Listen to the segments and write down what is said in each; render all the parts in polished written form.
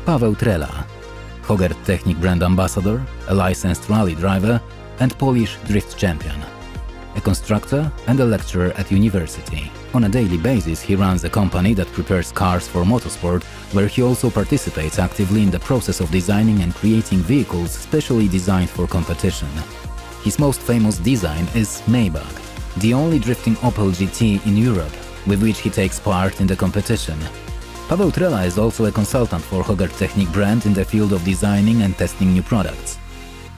Paweł Trela, Hoegert Technic brand ambassador, a licensed rally driver and Polish drift champion, a constructor and a lecturer at university. On a daily basis, he runs a company that prepares cars for motorsport, where he also participates actively in the process of designing and creating vehicles specially designed for competition. His most famous design is Maybach, the only drifting Opel GT in Europe, with which he takes part in the competition. Paweł Trela is also a consultant for Hoegert Technic brand in the field of designing and testing new products.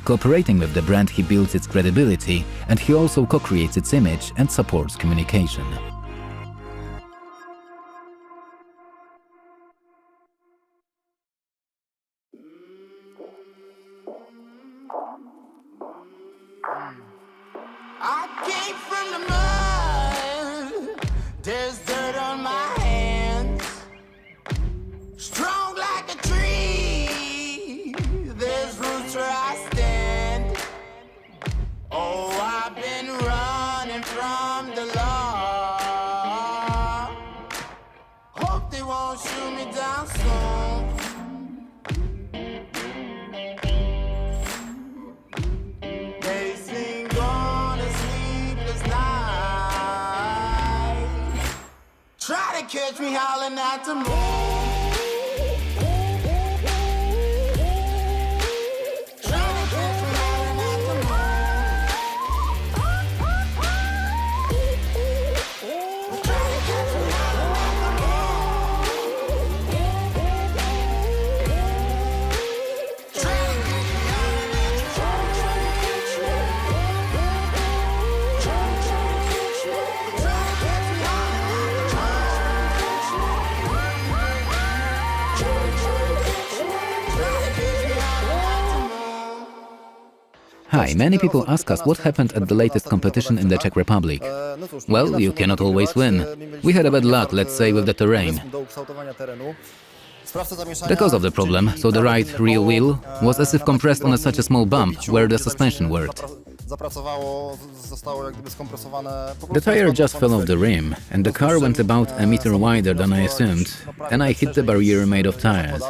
Cooperating with the brand, he builds its credibility, and he also co-creates its image and supports communication. I came from the mud, there's dirt on my hands. Strong like a tree, there's roots where I stand. Oh, I've been running from the law. Hope they won't shoot me down soon. They sing on a sleepless night. Try to catch me howling at the moon. Hi, many people ask us what happened at the latest competition in the Czech Republic. Well, you cannot always win. We had a bad luck, let's say, with the terrain. The cause of the problem, so the right rear wheel, was as if compressed on such a small bump where the suspension worked. The tire just fell off the rim, and the car went about a meter wider than I assumed, and I hit the barrier made of tires.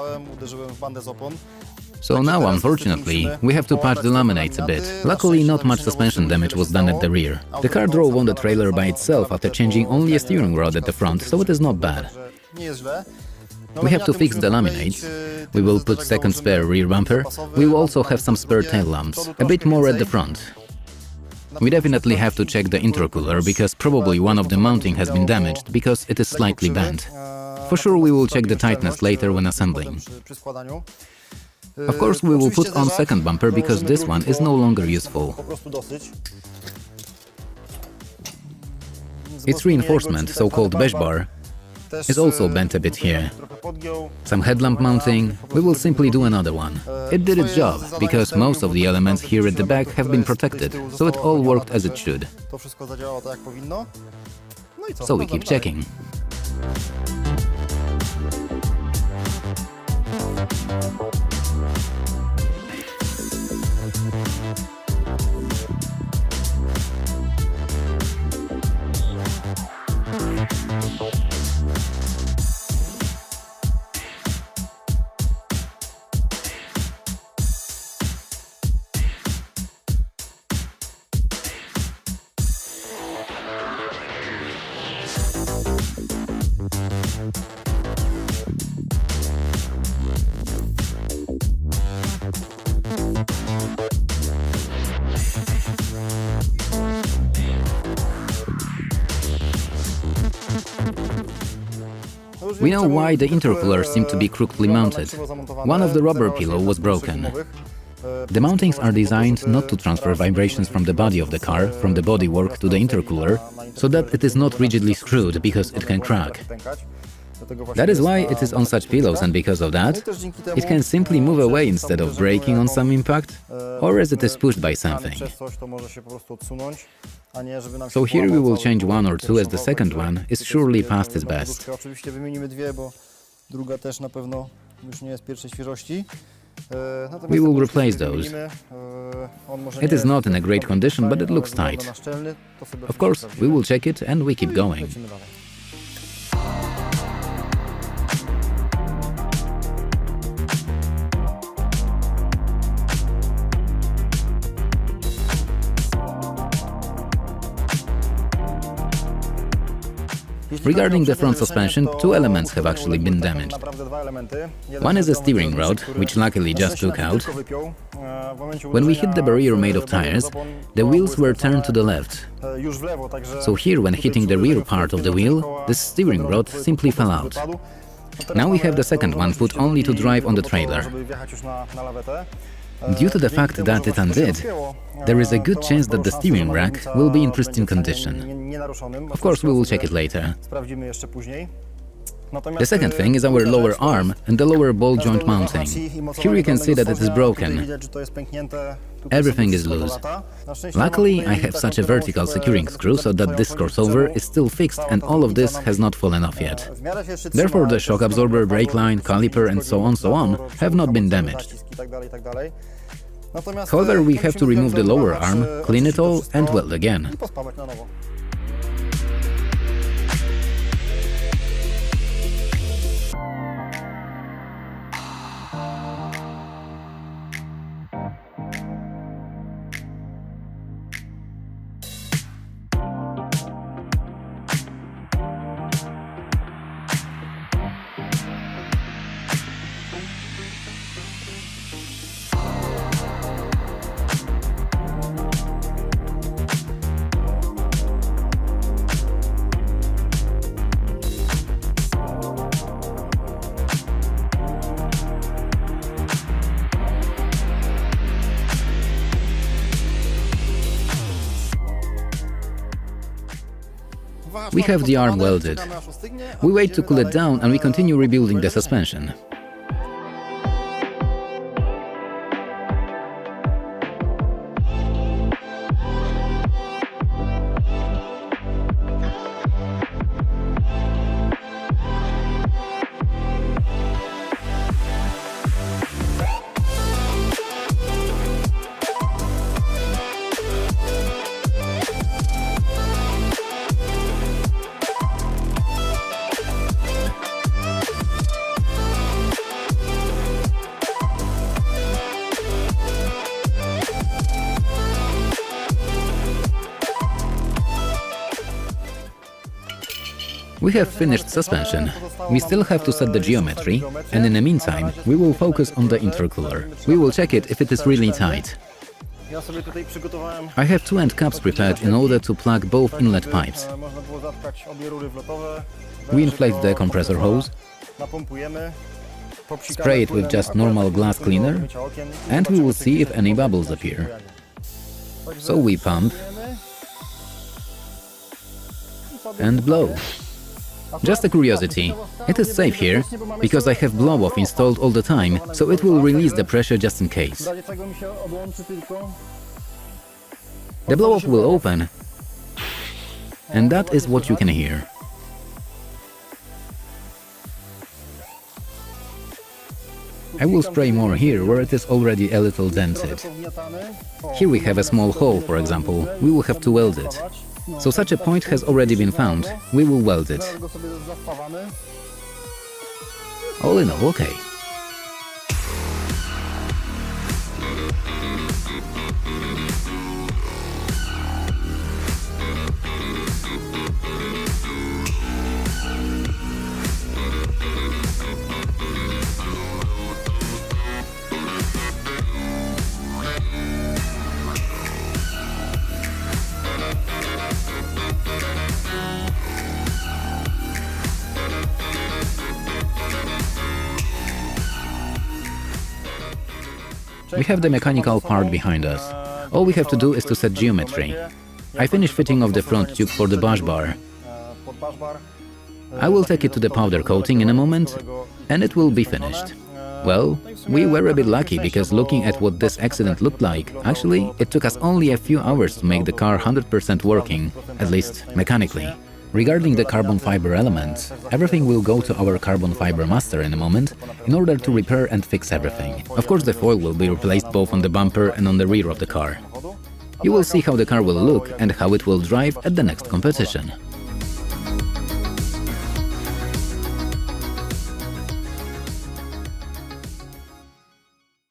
So now, unfortunately, we have to patch the laminates a bit. Luckily, not much suspension damage was done at the rear. The car drove on the trailer by itself after changing only a steering rod at the front, so it is not bad. We have to fix the laminates. We will put second spare rear bumper. We will also have some spare tail lamps, a bit more at the front. We definitely have to check the intercooler, because probably one of the mounting has been damaged, because it is slightly bent. For sure, we will check the tightness later when assembling. Of course, we will put on second bumper, because this one is no longer useful. Its reinforcement, so-called beige bar, is also bent a bit here. Some headlamp mounting, we will simply do another one. It did its job, because most of the elements here at the back have been protected, so it all worked as it should. So we keep checking. We know why the intercooler seemed to be crookedly mounted. One of the rubber pillow was broken. The mountings are designed not to transfer vibrations from the body of the car, from the bodywork to the intercooler, so that it is not rigidly screwed, because it can crack. That is why it is on such pillows, and because of that, it can simply move away instead of breaking on some impact, or as it is pushed by something. So here we will change one or two, as the second one is surely past its best. We will replace those. It is not in a great condition, but it looks tight. Of course, we will check it and we keep going. Regarding the front suspension, two elements have actually been damaged. One is a steering rod, which luckily just took out. When we hit the barrier made of tires, the wheels were turned to the left. So here, when hitting the rear part of the wheel, the steering rod simply fell out. Now we have the second one put only to drive on the trailer. Due to the fact that it undid, there is a good chance that the steering rack will be in pristine condition. Of course, we will check it later. The second thing is our lower arm and the lower ball joint mounting. Here you can see that it is broken. Everything is loose. Luckily, I have such a vertical securing screw so that this crossover is still fixed and all of this has not fallen off yet. Therefore, the shock absorber, brake line, caliper and so on have not been damaged. However, we have to remove the lower arm, clean it all and weld again. We have the arm welded. We wait to cool it down and we continue rebuilding the suspension. We have finished suspension. We still have to set the geometry, and in the meantime, we will focus on the intercooler. We will check it if it is really tight. I have two end caps prepared in order to plug both inlet pipes. We inflate the compressor hose, spray it with just normal glass cleaner, and we will see if any bubbles appear. So we pump and blow. Just a curiosity, it is safe here, because I have blow-off installed all the time, so it will release the pressure just in case. The blow-off will open, and that is what you can hear. I will spray more here, where it is already a little dented. Here we have a small hole, for example. We will have to weld it. So such a point has already been found. We will weld it. All in all, okay. We have the mechanical part behind us. All we have to do is to set geometry. I finished fitting off the front tube for the bush bar. I will take it to the powder coating in a moment, and it will be finished. Well, we were a bit lucky, because looking at what this accident looked like, actually, it took us only a few hours to make the car 100% working, at least mechanically. Regarding the carbon fiber elements, everything will go to our carbon fiber master in a moment in order to repair and fix everything. Of course, the foil will be replaced both on the bumper and on the rear of the car. You will see how the car will look and how it will drive at the next competition.